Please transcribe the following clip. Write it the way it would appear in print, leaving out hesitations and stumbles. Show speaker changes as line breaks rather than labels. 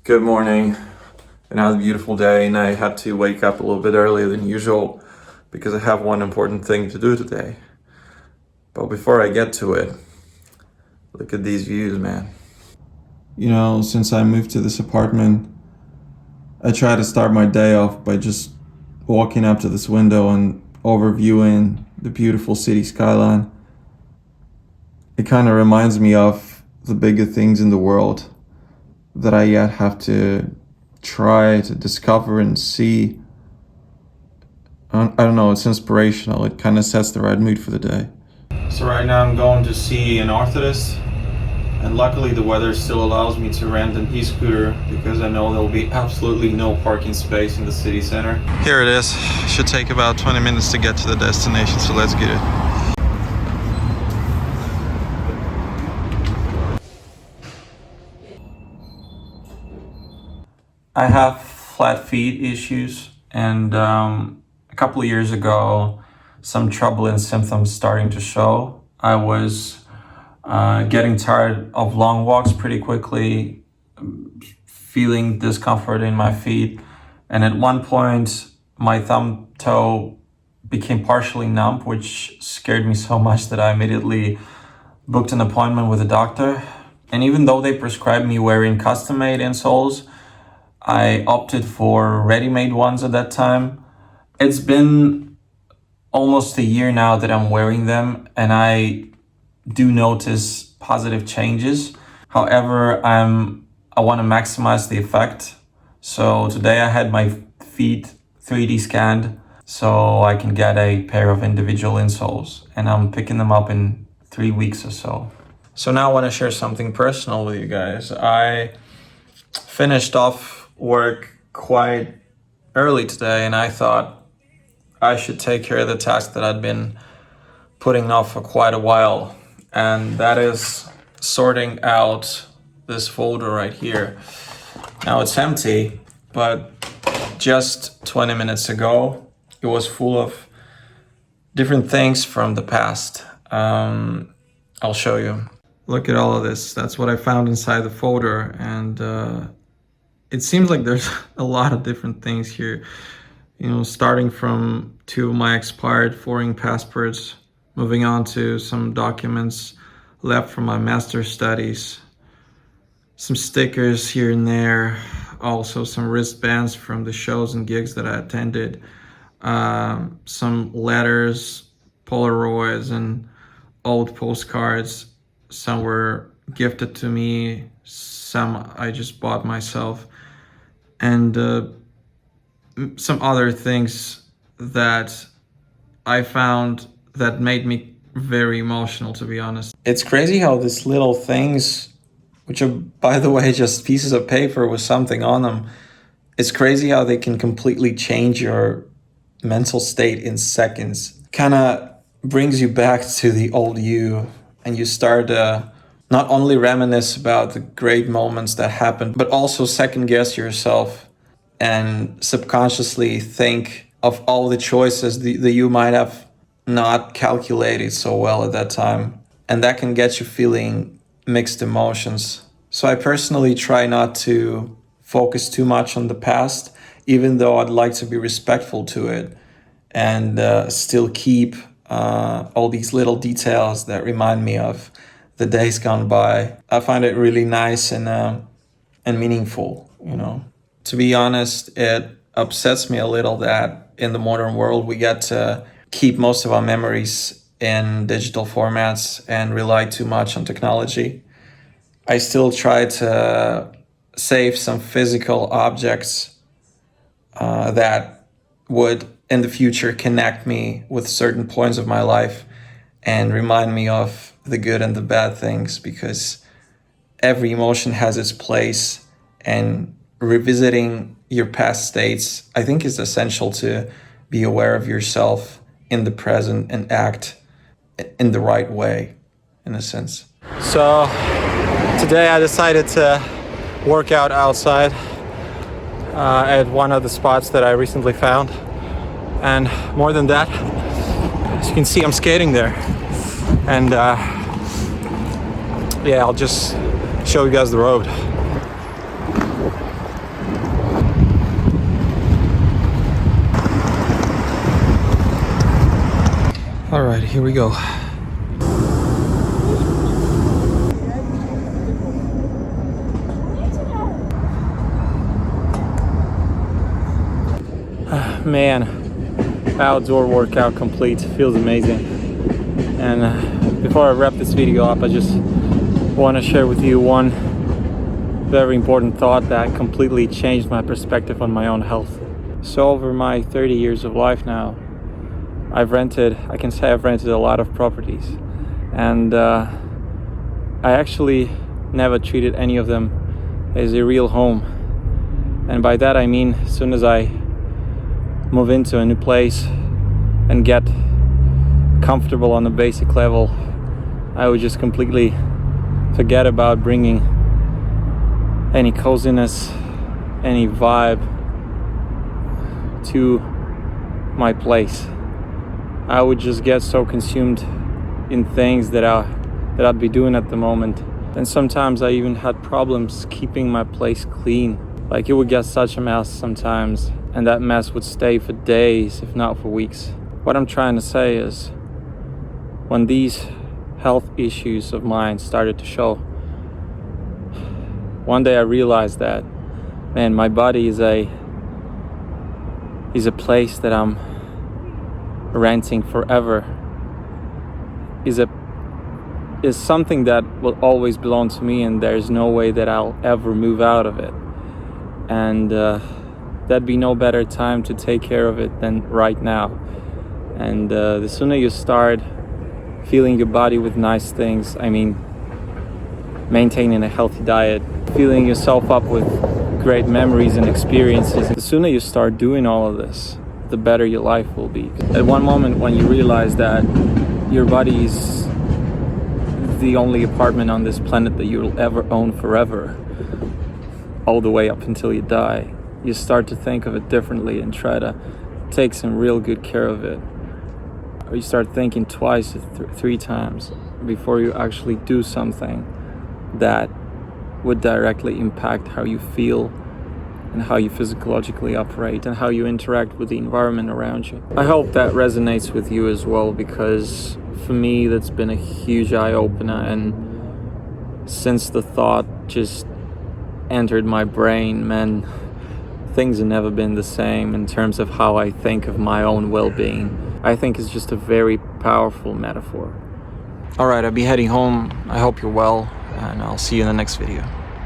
Good morning. And had a beautiful day, and I had to wake up a little bit earlier than usual because I have one important thing to do today. But before I get to it, look at these views, man. You know, since I moved to this apartment, I try to start my day off by just walking up to this window and overviewing the beautiful city skyline. It kind of reminds me of the bigger things in the world that I yet have to try to discover and see. I don't know, it's inspirational. It kind of sets the right mood for the day. So right now I'm going to see an orthotist, and luckily the weather still allows me to rent an e-scooter because I know there'll be absolutely no parking space in the city center. Here it is. Should take about 20 minutes to get to the destination, so let's get it. I have flat feet issues, and a couple of years ago, some troubling symptoms starting to show. I was getting tired of long walks pretty quickly, feeling discomfort in my feet, and at one point, my thumb toe became partially numb, which scared me so much that I immediately booked an appointment with a doctor. And even though they prescribed me wearing custom-made insoles, I opted for ready-made ones at that time. It's been almost a year now that I'm wearing them, and I do notice positive changes. However, I want to maximize the effect. So today I had my feet 3D scanned so I can get a pair of individual insoles, and I'm picking them up in 3 weeks or so. So now I want to share something personal with you guys. I finished off work quite early today, and I thought I should take care of the task that I'd been putting off for quite a while, and that is sorting out this folder right here. Now it's empty, but just 20 minutes ago it was full of different things from the past. I'll show you. Look at all of this. That's what I found inside the folder, and it seems like there's a lot of different things here, you know, starting from 2 of my expired foreign passports, moving on to some documents left from my master's studies, some stickers here and there, also some wristbands from the shows and gigs that I attended, some letters, Polaroids, and old postcards. Some were gifted to me, some I just bought myself, and some other things that I found that made me very emotional, to be honest. It's crazy how these little things, which are, by the way, just pieces of paper with something on them, it's crazy how they can completely change your mental state in seconds. Kind of brings you back to the old you, and you start not only reminisce about the great moments that happened, but also second guess yourself and subconsciously think of all the choices that you might have not calculated so well at that time. And that can get you feeling mixed emotions. So I personally try not to focus too much on the past, even though I'd like to be respectful to it and still keep all these little details that remind me of the days gone by. I find it really nice and meaningful, you know. To be honest, it upsets me a little that in the modern world we get to keep most of our memories in digital formats and rely too much on technology. I still try to save some physical objects that would in the future connect me with certain points of my life and remind me of the good and the bad things, because every emotion has its place, and revisiting your past states, I think, is essential to be aware of yourself in the present and act in the right way, in a sense. So today I decided to work out outside at one of the spots that I recently found. And more than that, as you can see, I'm skating there. And yeah, I'll just show you guys the road. All right, here we go. Man, outdoor workout complete. Feels amazing. And before I wrap this video up, I just want to share with you one very important thought that completely changed my perspective on my own health. So over my 30 years of life now, I can say I've rented a lot of properties, and I actually never treated any of them as a real home. And by that I mean, as soon as I move into a new place and get comfortable on a basic level, I would just completely forget about bringing any coziness, any vibe to my place. I would just get so consumed in things that I'd be doing at the moment. And sometimes I even had problems keeping my place clean. Like, it would get such a mess sometimes, and that mess would stay for days, if not for weeks. What I'm trying to say is, when these health issues of mine started to show, one day I realized that, man, my body is a place that I'm renting forever, is something that will always belong to me, and there's no way that I'll ever move out of it. And that'd be no better time to take care of it than right now. And the sooner you start filling your body with nice things, I mean, maintaining a healthy diet, filling yourself up with great memories and experiences, the sooner you start doing all of this, the better your life will be. At one moment when you realize that your body is the only apartment on this planet that you'll ever own forever, all the way up until you die, you start to think of it differently and try to take some real good care of it. Or you start thinking twice or three times before you actually do something that would directly impact how you feel and how you physiologically operate and how you interact with the environment around you. I hope that resonates with you as well, because for me that's been a huge eye-opener, and since the thought just entered my brain, man, things have never been the same in terms of how I think of my own well-being. I think it's just a very powerful metaphor. Alright, I'll be heading home. I hope you're well, and I'll see you in the next video.